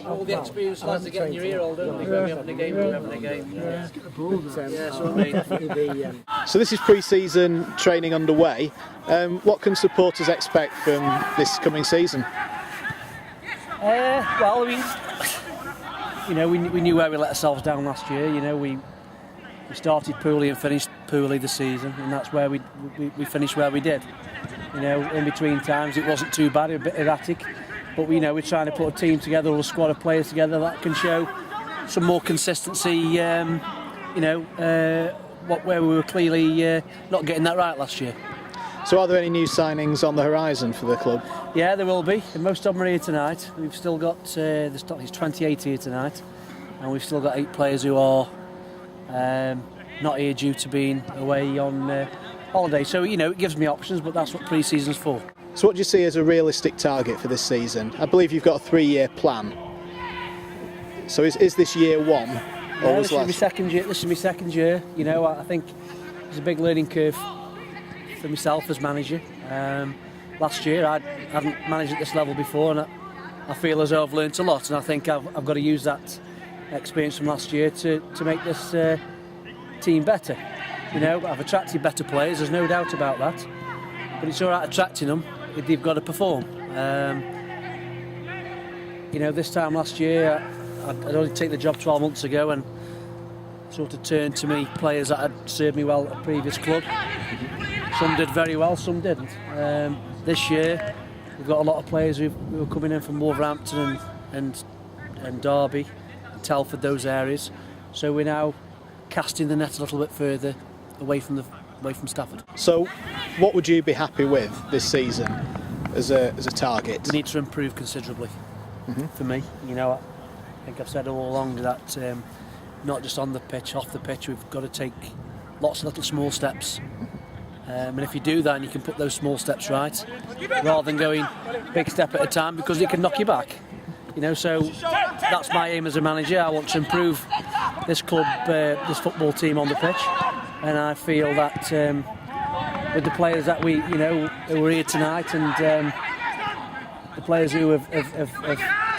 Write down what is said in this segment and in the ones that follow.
All the experienced lads are getting your ear all, don't they? When we're having a game, we're having a game. Yeah, that's what I mean. So this is pre-season training underway. What can supporters expect from this coming season? Well, we knew where we let ourselves down last year. We started poorly and finished poorly this season, and that's where we finished where we did. In between times it wasn't too bad, a bit erratic, but we're trying to put a team together, or a squad of players together that can show some more consistency. Where we were clearly not getting that right last year. So are there any new signings on the horizon for the club? Yeah, there will be. Most of them are here tonight. We've still got there's 28 here tonight, and we've still got 8 players who are not here due to being away on holiday. So it gives me options, but that's what pre-season's for. So what do you see as a realistic target for this season? I believe you've got a 3-year plan. So is this year one? Yeah, this is my second year. This is my second year. I think there's a big learning curve for myself as manager. Last year I hadn't managed at this level before, and I feel as though I've learnt a lot, and I think I've got to use that experience from last year to make this team better. I've attracted better players, there's no doubt about that, but it's all right attracting them if they've got to perform. This time last year I'd only taken the job 12 months ago, and sort of turned to me players that had served me well at a previous club. Some did very well, some didn't. This year we've got a lot of players who are coming in from Wolverhampton and Derby, and Telford, those areas. So we're now casting the net a little bit further away from Stafford. So what would you be happy with this season as a target? We need to improve considerably. For me, I think I've said all along that not just on the pitch, off the pitch, we've got to take lots of little small steps. And if you do that and you can put those small steps right, rather than going big step at a time, because it can knock you back. So that's my aim as a manager. I want to improve this club, this football team on the pitch, and I feel that with the players that who are here tonight, and the players who have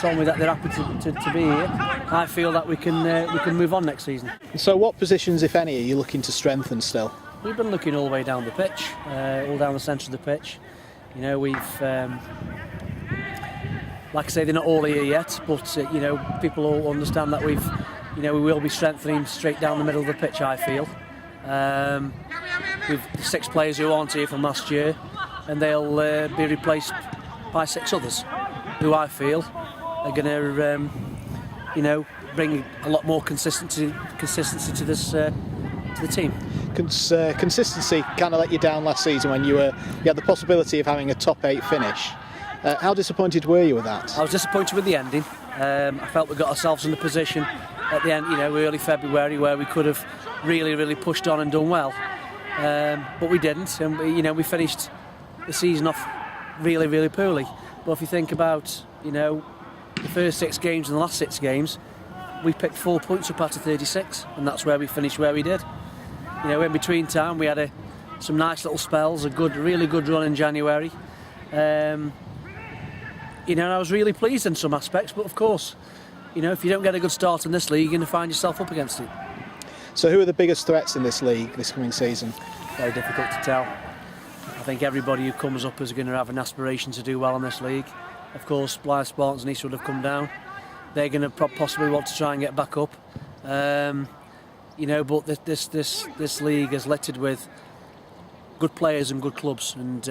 told me that they're happy to be here, I feel that we can move on next season. So what positions, if any, are you looking to strengthen still? We've been looking all the way down the pitch, all down the centre of the pitch. We've, like I say, they're not all here yet, but people all understand that we will be strengthening straight down the middle of the pitch, I feel. We've 6 players who aren't here from last year, and they'll be replaced by 6 others who I feel are going to, bring a lot more consistency to this to the team. Consistency kind of let you down last season when you had the possibility of having a top 8 finish. How disappointed were you with that? I was disappointed with the ending. I felt we got ourselves in a position at the end, early February, where we could have really pushed on and done well, but we didn't, and we finished the season off really poorly. But if you think about the first 6 games and the last 6 games, we picked 4 points up out of 36, and that's where we finished where we did. In between time we had some nice little spells, really good run in January. And I was really pleased in some aspects, but of course, if you don't get a good start in this league, you're going to find yourself up against it. So who are the biggest threats in this league this coming season? Very difficult to tell. I think everybody who comes up is going to have an aspiration to do well in this league. Of course, Blythe Spartans and Eastwood have come down. They're going to possibly want to try and get back up. But this league is littered with good players and good clubs, and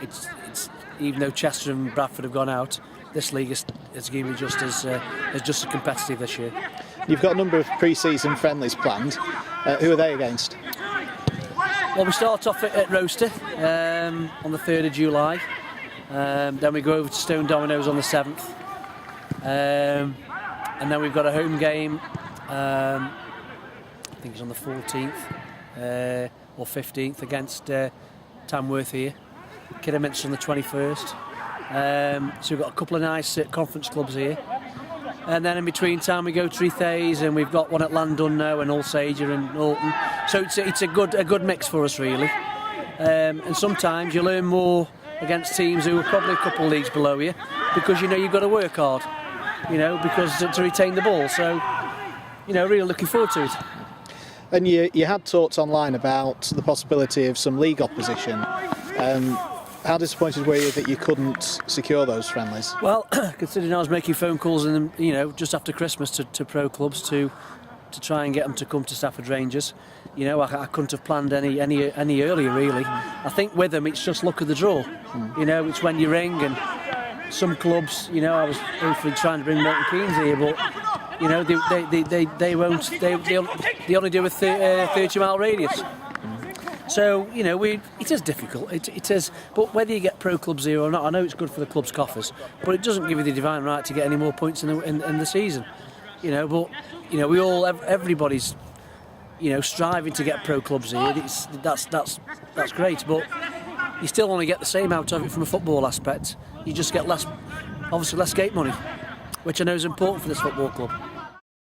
it's even though Chester and Bradford have gone out, this league is going to be just as competitive this year. You've got a number of pre-season friendlies planned. Who are they against? Well, we start off at Roaster on the 3rd of July. Then we go over to Stone Dominoes on the 7th. And then we've got a home game, I think it's on the 14th or 15th against Tamworth here. Kidderminster on the 21st. So we've got a couple of nice conference clubs here. And then in between time we go to Treathays, and we've got one at Landunno and Alsager and Alton. So it's a good mix for us, really. And sometimes you learn more against teams who are probably a couple of leagues below you, because you've got to work hard. because to retain the ball. So, really looking forward to it. And you had talked online about the possibility of some league opposition. How disappointed were you that you couldn't secure those friendlies? Well, considering I was making phone calls just after Christmas to pro clubs to try and get them to come to Stafford Rangers, I couldn't have planned any earlier really. I think with them it's just luck of the draw. It's when you ring, and some clubs, I was hopefully trying to bring Milton Keynes here, but they won't. They only do a 30-mile radius. So it is difficult. It is. But whether you get pro clubs here or not, I know it's good for the club's coffers, but it doesn't give you the divine right to get any more points in the season. But everybody's striving to get pro clubs here. That's great, but you still only get the same out of it from a football aspect. You just get less gate money, which I know is important for this football club.